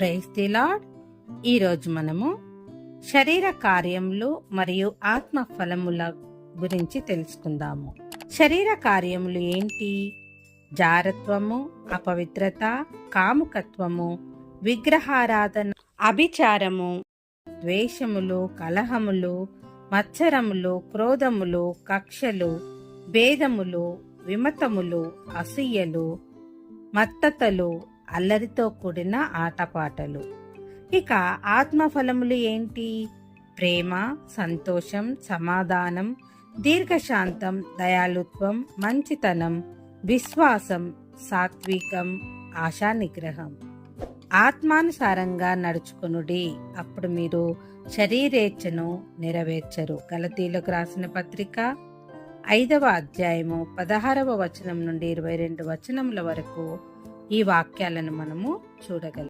Praise the lord. ఈరోజు మనము శరీర కార్యములు మరియు ఆత్మ ఫలముల గురించి తెలుసుకుందాము. శరీర కార్యములు ఏంటి? జారత్వము, అపవిత్రత, కాముకత్వము, విగ్రహారాధన, అభిచారము, ద్వేషములు, కలహములు, మత్సరములు, క్రోధములు, కక్షలు, భేదములు, విమతములు, అసూయలు, మత్తతలు, అల్లరితో కూడిన ఆటపాటలు. ఇక ఆత్మఫలములు ఏంటి? ప్రేమ, సంతోషం, సమాధానం, దీర్ఘశాంతం, దయాళుత్వం, మంచితనం, విశ్వాసం, సాత్వికం, ఆశా నిగ్రహం. ఆత్మానుసారంగా నడుచుకొనుడి, అప్పుడు మీరు శరీరేచ్ఛను నెరవేర్చరు. గలతీయులకు రాసిన పత్రిక 5వ అధ్యాయము 16వ వచనం నుండి 22 వచనముల వరకు ఈ వాక్యాలను మనము చూడగలం.